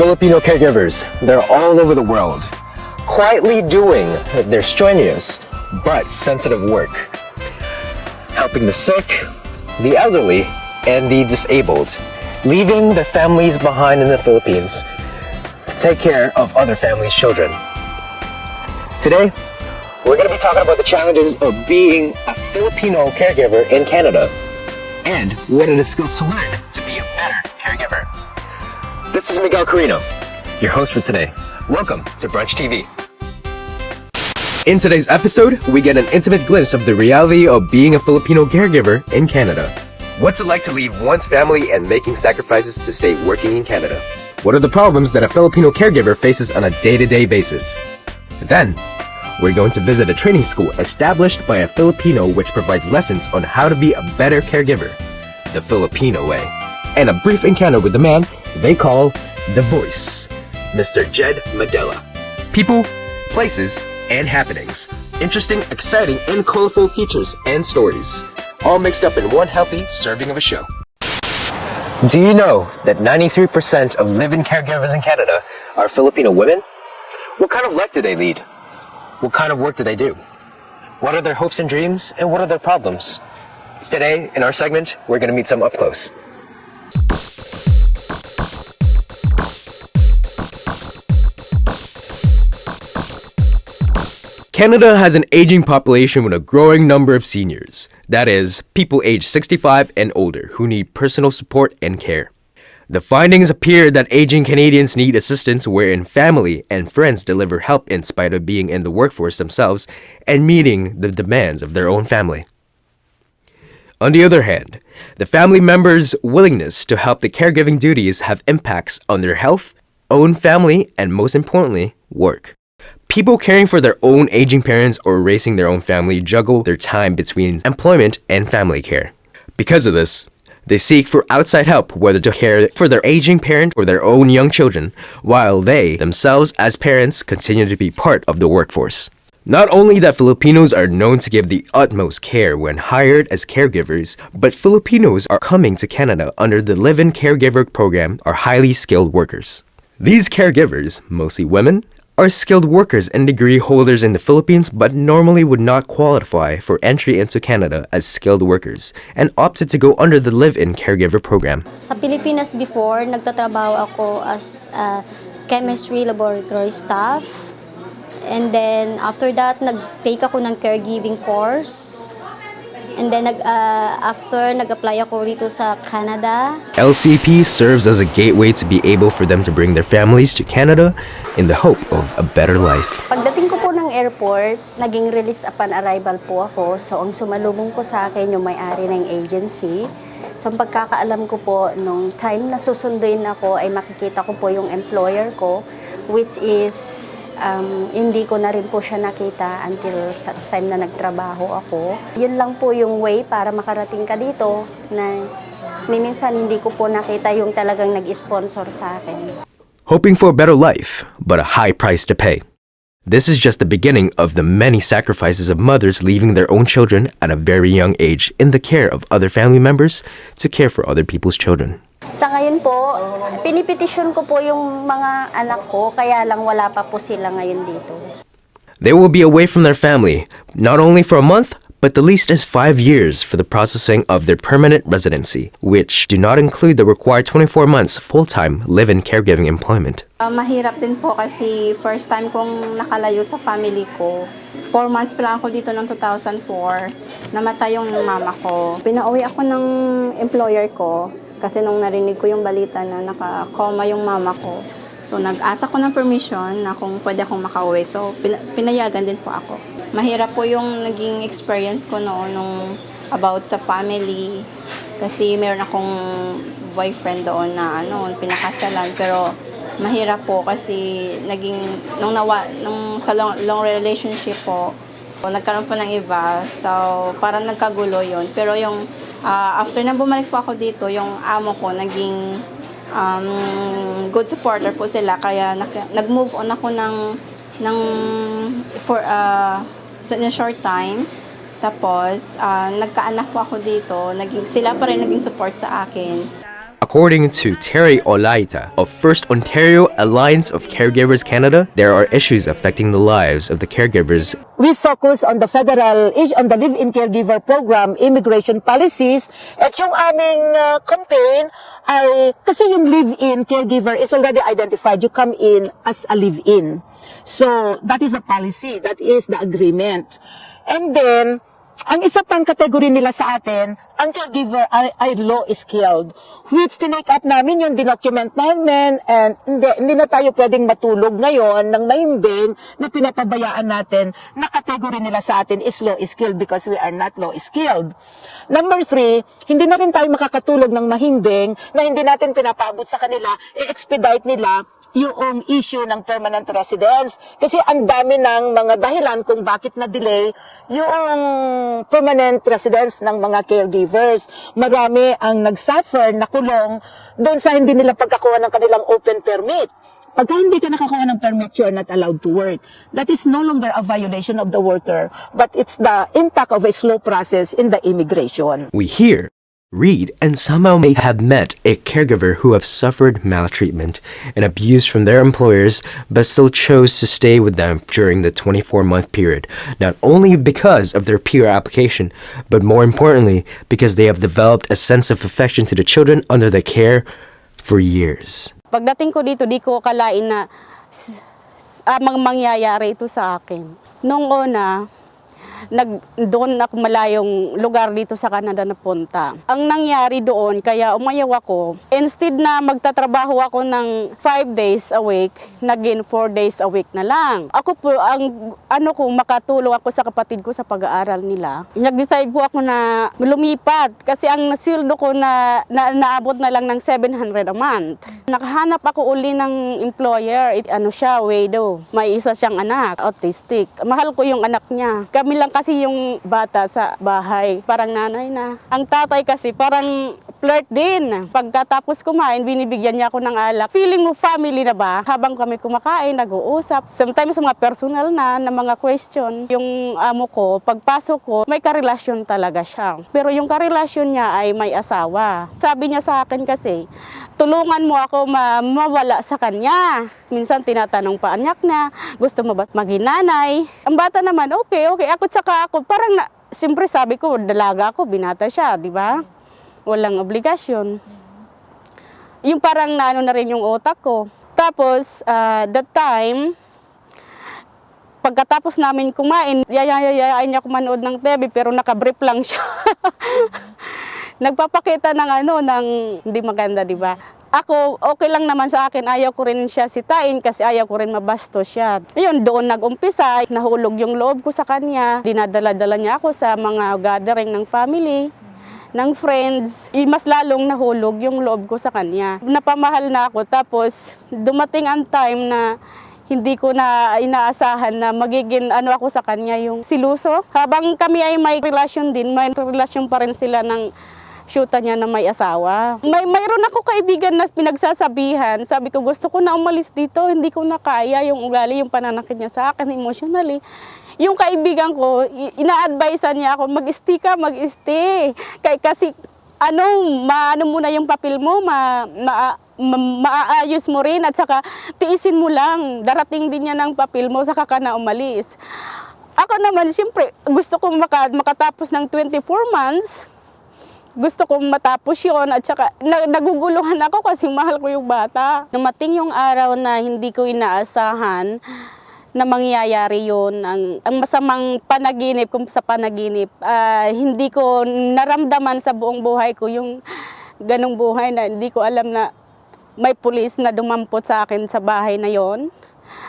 Filipino caregivers, they're all over the world, quietly doing their strenuous but sensitive work, helping the sick, the elderly, and the disabled, leaving their families behind in the Philippines to take care of other families' children. Today, we're going to be talking about the challenges of being a Filipino caregiver in Canada and what are the skills to learn to be a better caregiver. This is Miguel Carino, your host for today. Welcome to BrunchTV. In today's episode, we get an intimate glimpse of the reality of being a Filipino caregiver in Canada. What's it like to leave one's family and making sacrifices to stay working in Canada? What are the problems that a Filipino caregiver faces on a day-to-day basis? Then, we're going to visit a training school established by a Filipino which provides lessons on how to be a better caregiver, the Filipino way. And a brief encounter with the man they call The Voice, Mr. Jed Madela. People, places, and happenings. Interesting, exciting, and colorful features and stories. All mixed up in one healthy serving of a show. Do you know that 93% of live-in caregivers in Canada are Filipino women? What kind of life do they lead? What kind of work do they do? What are their hopes and dreams, and what are their problems? Today, in our segment, we're going to meet some up close. Canada has an aging population with a growing number of seniors. That is, people aged 65 and older who need personal support and care. The findings appear that aging Canadians need assistance wherein family and friends deliver help in spite of being in the workforce themselves and meeting the demands of their own family. On the other hand, the family members' willingness to help the caregiving duties have impacts on their health, own family, and most importantly, work. People caring for their own aging parents or raising their own family juggle their time between employment and family care. Because of this, they seek for outside help whether to care for their aging parent or their own young children, while they, themselves as parents, continue to be part of the workforce. Not only that Filipinos are known to give the utmost care when hired as caregivers, but Filipinos are coming to Canada under the Live-In Caregiver program are highly skilled workers. These caregivers, mostly women, are skilled workers and degree holders in the Philippines but normally would not qualify for entry into Canada as skilled workers and opted to go under the Live-In Caregiver program. Sa Pilipinas before, nagtatrabaho ako as a chemistry laboratory staff. And then after that, nag-take ako ng caregiving course. And then after, nag-apply ako dito sa Canada. LCP serves as a gateway to be able for them to bring their families to Canada in the hope of a better life. Pagdating ko po ng airport, naging release upon arrival po ako. So ang sumalubong po sa akin yung may-ari ng agency. So ang pagkakaalam ko po, nung time na susunduin ako, ay makikita ko po yung employer ko, which is hindi ko na rin po siya nakita until such time na nagtrabaho ako. Yun lang po yung way para makarating ka dito na minsan hindi ko po nakita yung talagang nag-sponsor sa akin. Hoping for a better life, but a high price to pay. This is just the beginning of the many sacrifices of mothers leaving their own children at a very young age in the care of other family members to care for other people's children. Sa ngayon po, pinipetisyon ko po yung mga anak ko, kaya lang wala pa po sila ngayon dito. They will be away from their family, not only for a month, but the least as 5 years for the processing of their permanent residency, which do not include the required 24 months full-time live-in caregiving employment. Mahirap din po kasi first time kong nakalayo sa family ko. 4 months pa lang ako dito noong 2004. Namatay yung mama ko. Pinauwi ako ng employer ko kasi nung narinig ko yung balita na naka-coma yung mama ko. So nag-asa ko ng permission na kung pwede akong makauwi. So pinayagan din po ako. Mahirap po yung naging experience ko noon nung about sa family. Kasi meron akong boyfriend doon na pinakasalan. Pero mahirap po kasi naging nung sa long relationship po, nagkaroon po ng iba. So parang nagkagulo yon. Pero yung after na bumalik po ako dito, yung amo ko naging good supporter po sila. Kaya nag-move on ako in a short time. Tapos, nagkaanak po ako dito. Sila pa rin naging support sa akin. According to Terry Olaita of First Ontario Alliance of Caregivers Canada, there are issues affecting the lives of the caregivers. We focus on the federal, on the live-in caregiver program, immigration policies, at yung aming campaign ay, kasi yung live-in caregiver is already identified. You come in as a live-in. So, that is the policy. That is the agreement. And then, ang isa pang category nila sa atin, ang caregiver ay low-skilled, which tinake up namin yung dinocument namin, and hindi na tayo pwedeng matulog ngayon ng mahimbing na pinapabayaan natin na category nila sa atin is low-skilled because we are not low-skilled. Number 3, hindi na rin tayo makakatulog ng mahimbing na hindi natin pinapaabot sa kanila, i-expedite nila yung issue ng permanent residence. Kasi ang dami ng mga dahilan kung bakit na-delay yung permanent residence ng mga caregivers. Marami ang nagsuffer, nakulong, doon sa hindi nila pagkakuha ng kanilang open permit. Pagka hindi ka nakakuha ng permit, you are not allowed to work. That is no longer a violation of the worker, but it's the impact of a slow process in the immigration. We hear, read, and somehow may have met a caregiver who have suffered maltreatment and abuse from their employers but still chose to stay with them during the 24-month period, not only because of their peer application, but more importantly, because they have developed a sense of affection to the children under their care for years. Pagdating ko dito, di ko akalain na mangyayari ito sa akin. Noong una, doon ako malayong lugar dito sa Canada na punta. Ang nangyari doon, kaya umayaw ako, instead na magtatrabaho ako ng 5 days a week, naging 4 days a week na lang. Ako po, makatulong ako sa kapatid ko sa pag-aaral nila. Nag-decide po ako na lumipat kasi ang nasildo ko na naabot na lang ng 700 a month. Nakahanap ako uli ng employer, widow. May isa siyang anak, autistic. Mahal ko yung anak niya. Kami lang kasi yung bata sa bahay, parang nanay na. Ang tatay kasi parang flirt din. Pagkatapos kumain, binibigyan niya ako ng alak. Feeling mo family na ba? Habang kami kumakain, nag-uusap. Sometimes mga personal na mga question. Yung amo ko, pagpasok ko, may karelasyon talaga siya. Pero yung karelasyon niya ay may asawa. Sabi niya sa akin kasi, tulungan mo ako mawala sa kanya. Minsan tinatanong pa anak na, gusto mo ba maging nanay? Ang bata naman, okay. Ako, parang siyempre sabi ko, dalaga ako, binata siya, di ba? Walang obligasyon. Yung parang naano na rin yung utak ko. Tapos, that time, pagkatapos namin kumain, yayayain niya ako manood ng TV, pero nakabrief lang siya. Nagpapakita ng hindi maganda, di ba? Ako, okay lang naman sa akin, ayaw ko rin siya sitain kasi ayaw ko rin mabasto siya. Yun, doon nag-umpisa, nahulog yung loob ko sa kanya. Dinadala-dala niya ako sa mga gathering ng family, ng friends. Mas lalong nahulog yung loob ko sa kanya. Napamahal na ako, tapos dumating ang time na hindi ko na inaasahan na magiging ako sa kanya, yung siluso. Habang kami ay may relasyon din, may relasyon pa rin sila ng shoota niya na may asawa. Mayroon ako kaibigan na pinagsasabihan. Sabi ko, gusto ko na umalis dito. Hindi ko na kaya yung ugali, yung pananakit niya sa akin emotionally. Yung kaibigan ko, ina-advisean niya ako, mag-stay ka, mag-stay. Kasi, maano muna yung papel mo, maaayos mo rin, at saka tiisin mo lang. Darating din niya ng papel mo, saka ka na umalis. Ako naman, siyempre, gusto ko makatapos ng 24 months. Gusto kong matapos yun, at saka naguguluhan ako kasi mahal ko yung bata. Dumating yung araw na hindi ko inaasahan na mangyayari yun. Ang masamang panaginip, kung sa panaginip, hindi ko naramdaman sa buong buhay ko yung ganong buhay na hindi ko alam na may pulis na dumampot sa akin sa bahay na yon.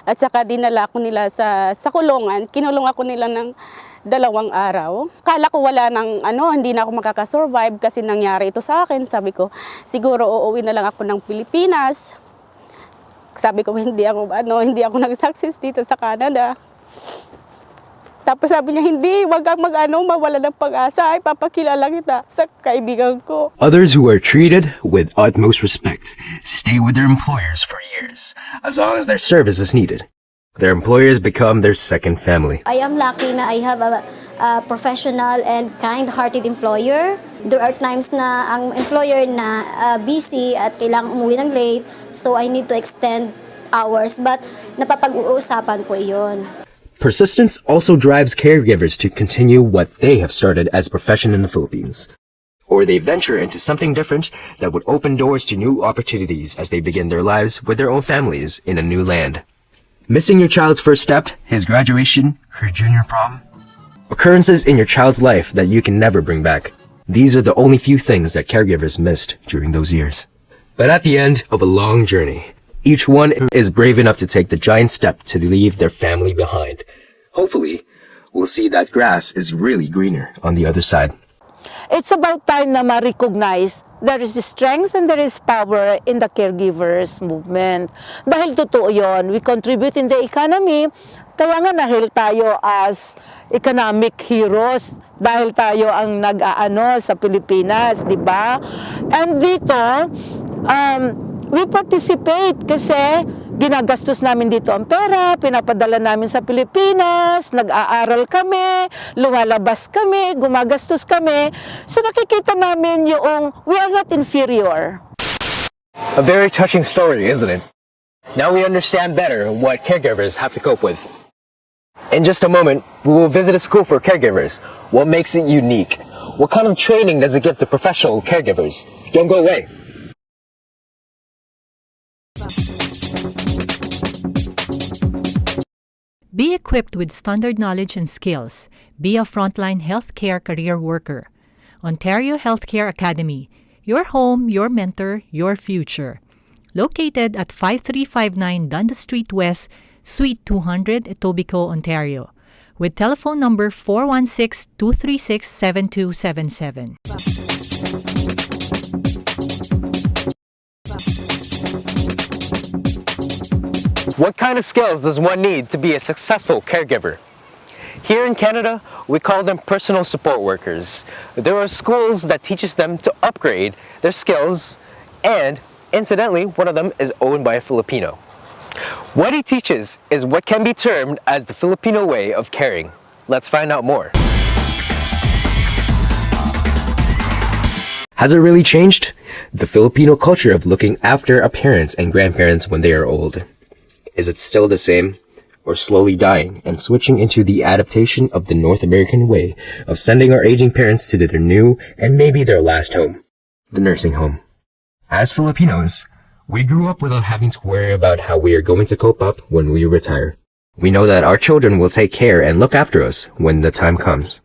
At saka dinala ko nila sa kulungan. Kinulong ako nila ng 2 araw. Kala ko wala nang hindi na ako makakasurvive kasi nangyari ito sa akin. Sabi ko, siguro uuwi na lang ako ng Pilipinas. Sabi ko, hindi ako nag-success dito sa Canada. Tapos sabi niya, hindi, wag kang mawala ng pag-asa, ipapakilala kita sa kaibigan ko. Others who are treated with utmost respect stay with their employers for years, as long as their service is needed. Their employers become their second family. I am lucky na I have a professional and kind-hearted employer. There are times na ang employer na busy at kailangang umuwi ng late, so I need to extend hours. But napapag-uusapan po iyon. Persistence also drives caregivers to continue what they have started as a profession in the Philippines. Or they venture into something different that would open doors to new opportunities as they begin their lives with their own families in a new land. Missing your child's first step, his graduation, her junior prom. Occurrences in your child's life that you can never bring back. These are the only few things that caregivers missed during those years. But at the end of a long journey, each one is brave enough to take the giant step to leave their family behind. Hopefully, we'll see that grass is really greener on the other side. It's about time na ma-recognize there is strength and there is power in the caregivers movement. Dahil totoo yon, we contribute in the economy, kaya nga nahil tayo as economic heroes dahil tayo ang nag-aano sa Pilipinas, di ba? And dito, we participate kasi ginagastos namin dito ang pera, pinapadala namin sa Pilipinas, nag-aaral kami, lumalabas kami, gumagastos kami. So nakikita namin yung we are not inferior. A very touching story, isn't it? Now we understand better what caregivers have to cope with. In just a moment, we will visit a school for caregivers. What makes it unique? What kind of training does it give to professional caregivers? Don't go away. Be equipped with standard knowledge and skills. Be a frontline healthcare career worker. Ontario Healthcare Academy. Your home, your mentor, your future. Located at 5359 Dundas Street West, Suite 200, Etobicoke, Ontario. With telephone number 416-236-7277. What kind of skills does one need to be a successful caregiver? Here in Canada, we call them personal support workers. There are schools that teaches them to upgrade their skills, and incidentally, one of them is owned by a Filipino. What he teaches is what can be termed as the Filipino way of caring. Let's find out more. Has it really changed? The Filipino culture of looking after our parents and grandparents when they are old. Is it still the same, or slowly dying and switching into the adaptation of the North American way of sending our aging parents to their new and maybe their last home, the nursing home? As Filipinos, we grew up without having to worry about how we are going to cope up when we retire. We know that our children will take care and look after us when the time comes.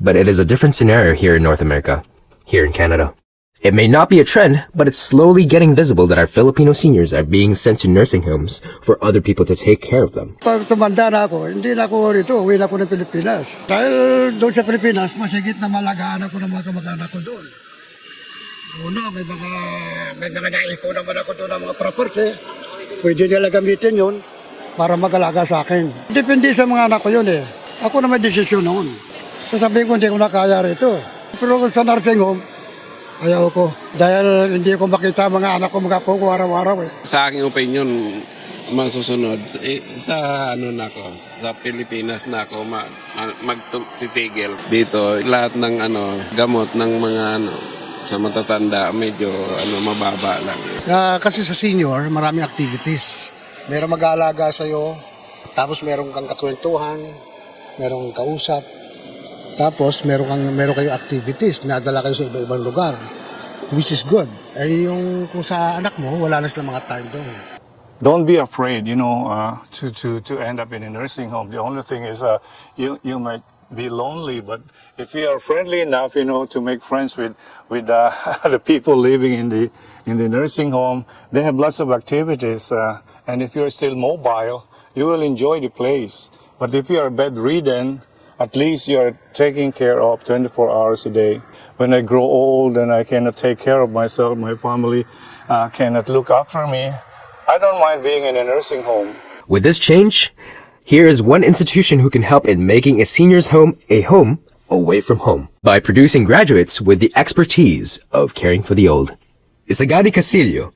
But it is a different scenario here in North America, here in Canada. It may not be a trend, but it's slowly getting visible that our Filipino seniors are being sent to nursing homes for other people to take care of them. Pag tumanda na ako, hindi na ako rito, uwi na ako ng Pilipinas. Dahil doon sa Pilipinas, masigit na malagaan ako ng mga kamag-anak ko doon. Una, may mga naiko naman ako doon ng mga property. Pwede nila gamitin yun para mag-alaga sa akin. Depende sa mga anak ko yun eh. Ako na may desisyon noon. Sasabihin ko hindi ko na kaya rito. Pero sa nursing home, ayaw ko. Dahil hindi ko makita mga anak ko magapuko araw-araw eh. Sa aking opinion, masusunod, sa sa Pilipinas na ako magtitigil. Dito, lahat ng gamot ng mga sa matatanda, medyo mababa lang. Kasi sa senior, maraming activities. Merong mag-aalaga sa'yo, tapos merong kang kakwentuhan, merong kausap, tapos meron kayong activities, nadala kayo sa iba-ibang lugar, which is good. Eh yung kung sa anak mo, wala na silang mga time doon. Don't be afraid, to end up in a nursing home. The only thing is, you might be lonely, but if you are friendly enough, to make friends with the people living in the nursing home, they have lots of activities, and if you're still mobile, you will enjoy the place. But if you are bedridden, at least you're taking care of 24 hours a day. When I grow old and I cannot take care of myself, my family cannot look after me, I don't mind being in a nursing home. With this change, here is one institution who can help in making a senior's home a home away from home by producing graduates with the expertise of caring for the old. Isagani Casillo,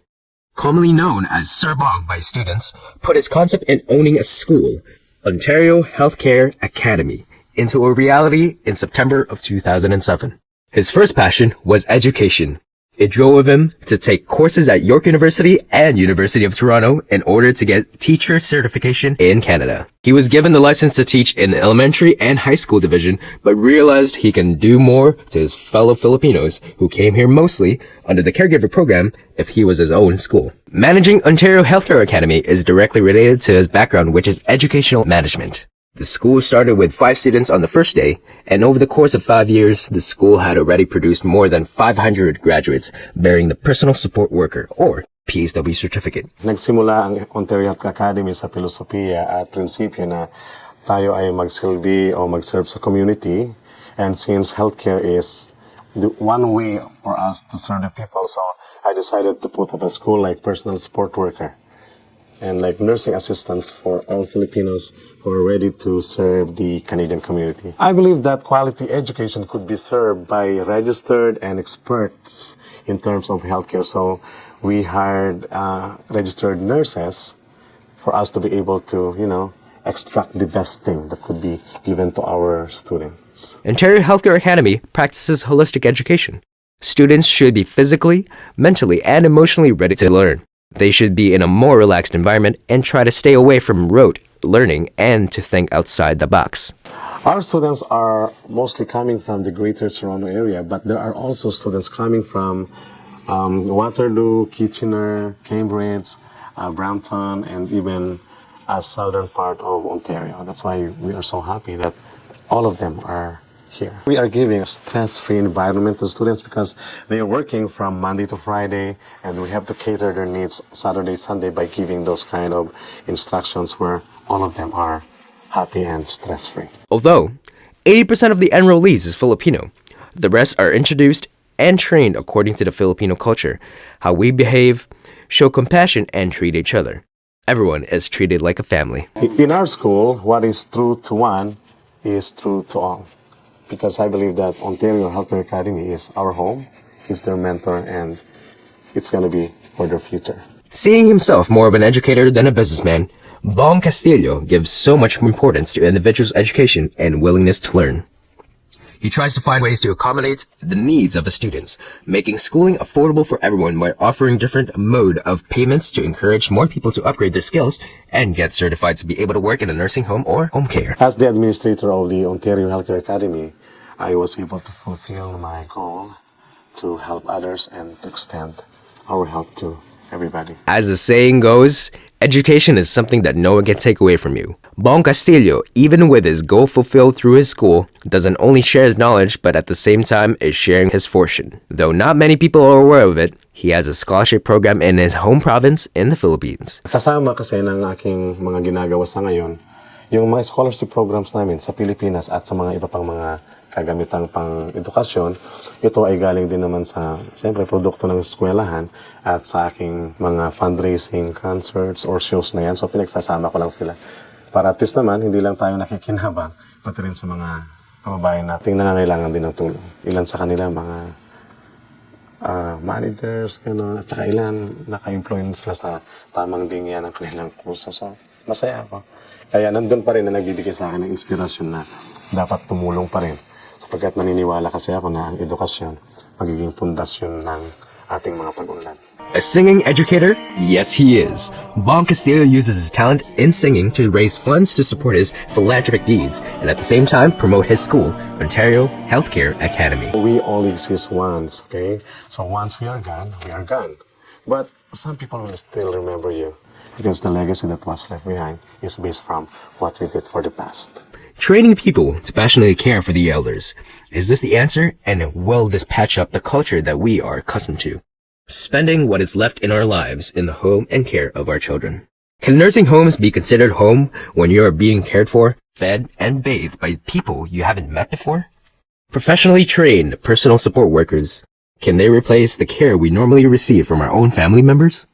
commonly known as Sir Bong by students, put his concept in owning a school, Ontario Healthcare Academy, into a reality in September of 2007. His first passion was education. It drove him to take courses at York University and University of Toronto in order to get teacher certification in Canada. He was given the license to teach in elementary and high school division, but realized he can do more to his fellow Filipinos who came here mostly under the caregiver program if he was his own school. Managing Ontario Healthcare Academy is directly related to his background, which is educational management. The school started with 5 students on the first day, and over the course of 5 years, the school had already produced more than 500 graduates bearing the Personal Support Worker or PSW certificate. Nagsimula ang Ontario Health Academy sa filosofiya at prinsipyo na tayo ay magsilbi o mag-serve sa community, and since healthcare is the one way for us to serve the people, so I decided to put up a school like Personal Support Worker and like nursing assistants for all Filipinos who are ready to serve the Canadian community. I believe that quality education could be served by registered and experts in terms of healthcare. So we hired registered nurses for us to be able to, extract the best thing that could be given to our students. Ontario Healthcare Academy practices holistic education. Students should be physically, mentally, and emotionally ready to learn. They should be in a more relaxed environment and try to stay away from rote learning and to think outside the box. Our students are mostly coming from the Greater Toronto area, but there are also students coming from Waterloo, Kitchener, Cambridge, Brampton, and even a southern part of Ontario. That's why we are so happy that all of them are here. We are giving a stress-free environment to students because they are working from Monday to Friday, and we have to cater their needs Saturday, Sunday by giving those kind of instructions where all of them are happy and stress-free. Although 80% of the enrollees is Filipino, the rest are introduced and trained according to the Filipino culture, how we behave, show compassion, and treat each other. Everyone is treated like a family. In our school, what is true to one is true to all. Because I believe that Ontario Healthcare Academy is our home, it's their mentor, and it's going to be for their future. Seeing himself more of an educator than a businessman, Bong Castillo gives so much importance to individuals' education and willingness to learn. He tries to find ways to accommodate the needs of the students, making schooling affordable for everyone by offering different mode of payments to encourage more people to upgrade their skills and get certified to be able to work in a nursing home or home care. As the administrator of the Ontario Healthcare Academy, I was able to fulfill my goal to help others and to extend our help to everybody. As the saying goes, education is something that no one can take away from you. Bong Castillo, even with his goal fulfilled through his school, doesn't only share his knowledge, but at the same time is sharing his fortune. Though not many people are aware of it, he has a scholarship program in his home province in the Philippines. Kasama kasi ng aking mga ginagawa sa ngayon, yung mga scholarship programs namin sa Pilipinas at sa mga iba pang mga kagamitang pang edukasyon, ito ay galing din naman sa, siyempre, produkto ng eskwelahan at sa aking mga fundraising concerts or shows na yan. So, pinagsasama ko lang sila. Para at least naman, hindi lang tayo nakikinabang, pati rin sa mga kababayan nating nangangailangan din ng tulong. Ilan sa kanila, mga managers, gano'n, at saka ilan naka-employ sila sa tamang linya ng kanilang kurso. So, masaya ako. Kaya nandun pa rin na nagbibigay sa akin ng inspirasyon na dapat tumulong pa rin. Sapagkat naniniwala kasi ako na ang edukasyon magiging pundasyon ng ating mga pag-unlad. A singing educator? Yes, he is. Bong Castillo uses his talent in singing to raise funds to support his philanthropic deeds and at the same time promote his school, Ontario Healthcare Academy. We only exist once, okay? So once we are gone, we are gone. But some people will still remember you because the legacy that was left behind is based from what we did for the past. Training people to passionately care for the elders. Is this the answer? And will this patch up the culture that we are accustomed to? Spending what is left in our lives in the home and care of our children. Can nursing homes be considered home when you are being cared for, fed, and bathed by people you haven't met before? Professionally trained personal support workers. Can they replace the care we normally receive from our own family members?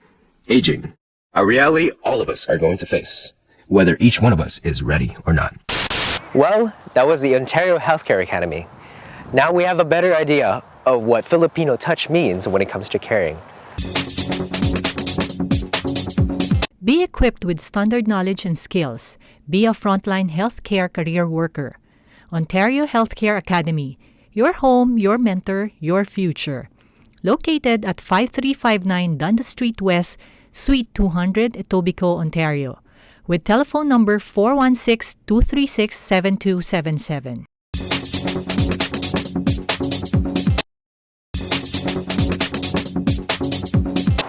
Aging. A reality all of us are going to face, whether each one of us is ready or not. Well, that was the Ontario Healthcare Academy. Now we have a better idea of what Filipino touch means when it comes to caring. Be equipped with standard knowledge and skills. Be a frontline healthcare career worker. Ontario Healthcare Academy. Your home, your mentor, your future. Located at 5359 Dundas Street West, Suite 200, Etobicoke, Ontario. With telephone number 416-236-7277.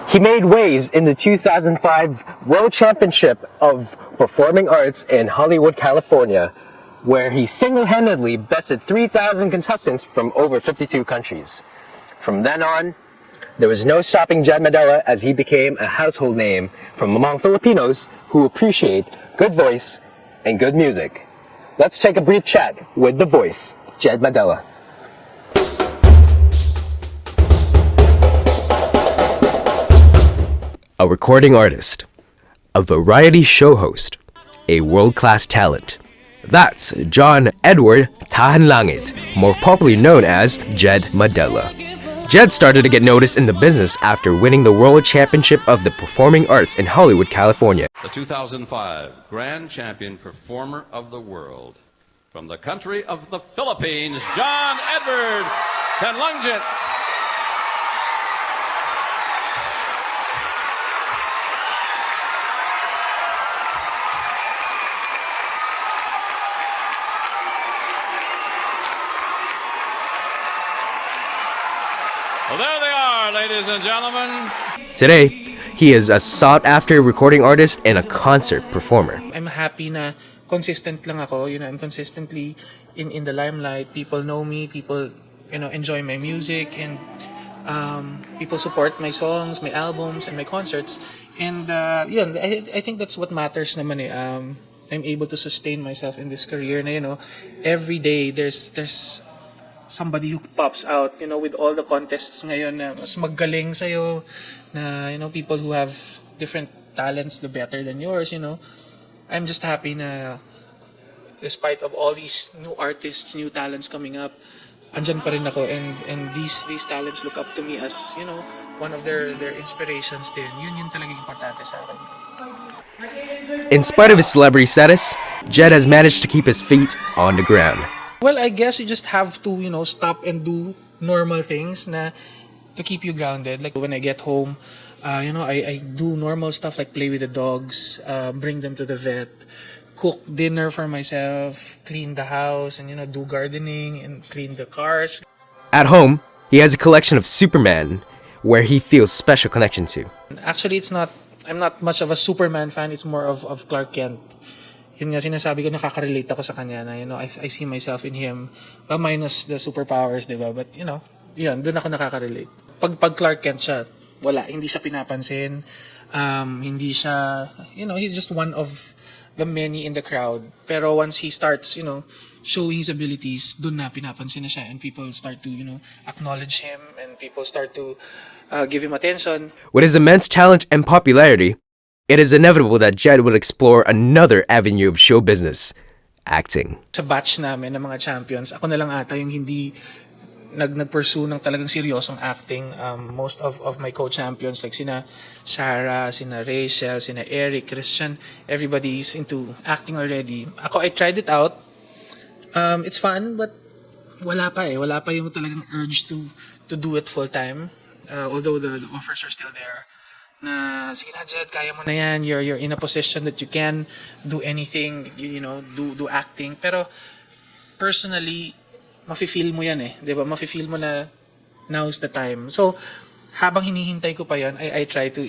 He made waves in the 2005 World Championship of Performing Arts in Hollywood, California, where he single-handedly bested 3,000 contestants from over 52 countries. From then on, there was no stopping Jed Madela as he became a household name from among Filipinos who appreciate good voice and good music. Let's take a brief chat with the voice, Jed Madela. A recording artist, a variety show host, a world-class talent. That's John Edward Tahanlangit, more popularly known as Jed Madela. Jed started to get noticed in the business after winning the World Championship of the Performing Arts in Hollywood, California. The 2005 Grand Champion Performer of the World. From the country of the Philippines, John Edward Tahanlangit. Well, there they are, ladies and gentlemen. Today, he is a sought-after recording artist and a concert performer. I'm happy na consistent lang ako. I'm consistently in the limelight. People know me. People, enjoy my music, and people support my songs, my albums, and my concerts. And I think that's what matters naman eh. I'm able to sustain myself in this career na, every day there's somebody who pops out, with all the contests ngayon na mas magaling sa'yo, na, people who have different talents, the better than yours, I'm just happy na despite of all these new artists, new talents coming up, andyan pa rin ako, and these talents look up to me as, one of their inspirations din. Yun talaga importante sa akin. In spite of his celebrity status, Jed has managed to keep his feet on the ground. Well, I guess you just have to, stop and do normal things to keep you grounded. Like when I get home, I do normal stuff like play with the dogs, bring them to the vet, cook dinner for myself, clean the house, and, do gardening and clean the cars. At home, he has a collection of Superman where he feels special connection to. Actually, I'm not much of a Superman fan. It's more of Clark Kent. Yun nga sinasabi ko, nakaka-relate ako sa kanya na, I see myself in him, minus the superpowers, diba? But, yun, doon ako nakaka-relate. Pag Clark Kent siya, hindi siya pinapansin, hindi siya, he's just one of the many in the crowd. Pero once he starts, showing his abilities, doon na pinapansin na siya, and people start to, acknowledge him, and people start to give him attention. With his immense talent and popularity, it is inevitable that Jed will explore another avenue of show business, acting. Sa batch namin ng mga champions, ako na lang ata yung hindi nag-pursue ng talagang seryosong acting. Most of my co-champions like sina Sarah, sina Rachel, sina Eric, Christian, everybody is into acting already. Ako, I tried it out. It's fun, but wala pa yung talagang urge to do it full time. Although the offers are still there. Na sige na Jed, kaya mo na yan, you're in a position that you can do anything, do acting. Pero personally, mafe-feel mo yan eh, 'di ba? Mafe-feel mo na now's the time. So habang hinihintay ko pa yan, I try to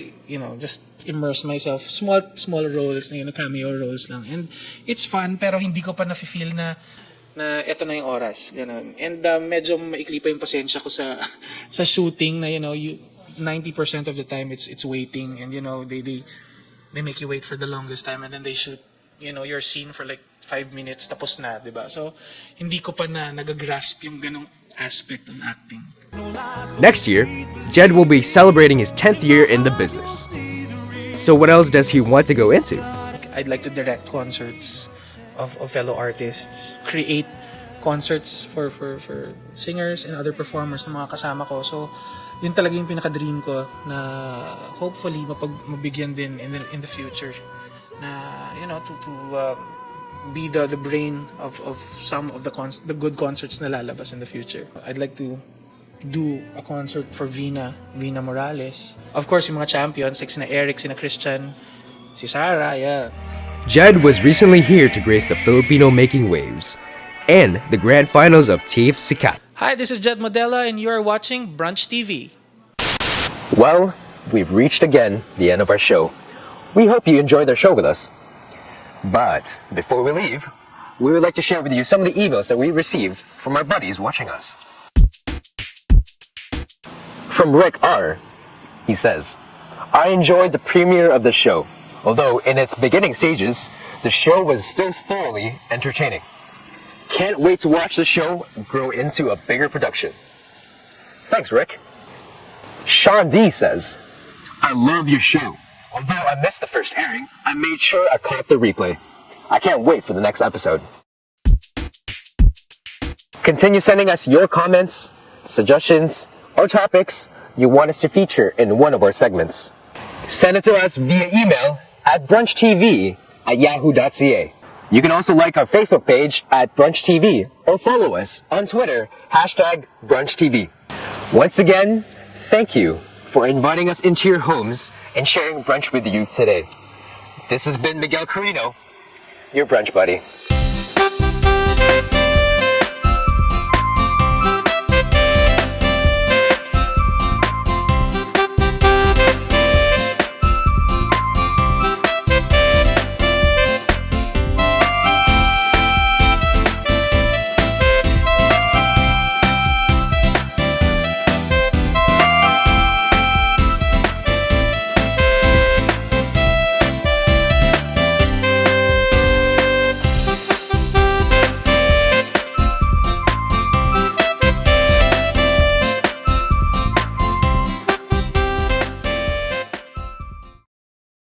just immerse myself, small roles na cameo roles lang, and it's fun, pero hindi ko pa nafe-feel na eto na yung oras, ganun. And medyo maikli pa yung pasensya ko sa shooting na 90% of the time it's waiting, and they make you wait for the longest time, and then they shoot your scene for like 5 minutes tapos na, diba? So hindi ko pa na nagagrasp yung ganong aspect of acting. Next year, Jed will be celebrating his 10th year in the business. So what else does he want to go into? I'd like to direct concerts of fellow artists, create concerts for singers and other performers na mga kasama ko. So, yun talaga yung pinaka-dream ko na hopefully mabigyan din in the future na, you know, to be the brain of some of the good concerts na lalabas in the future. I'd like to do a concert for Vina Morales. Of course, yung mga champions like sina Eric, sina Christian, si Sarah, yeah. Jed was recently here to grace the Filipino making waves and the grand finals of TIFF Sikat. Hi, this is Jed Madela and you are watching BrunchTV. Well, we've reached again the end of our show. We hope you enjoyed our show with us. But before we leave, we would like to share with you some of the emails that we received from our buddies watching us. From Rick R, he says, I enjoyed the premiere of the show, although in its beginning stages, the show was still thoroughly entertaining. Can't wait to watch the show grow into a bigger production. Thanks, Rick. Sean D says, I love your show. Although I missed the first airing, I made sure I caught the replay. I can't wait for the next episode. Continue sending us your comments, suggestions, or topics you want us to feature in one of our segments. Send it to us via email at brunchtv@yahoo.ca. You can also like our Facebook page at BrunchTV or follow us on Twitter, #BrunchTV. Once again, thank you for inviting us into your homes and sharing brunch with you today. This has been Miguel Carino, your brunch buddy.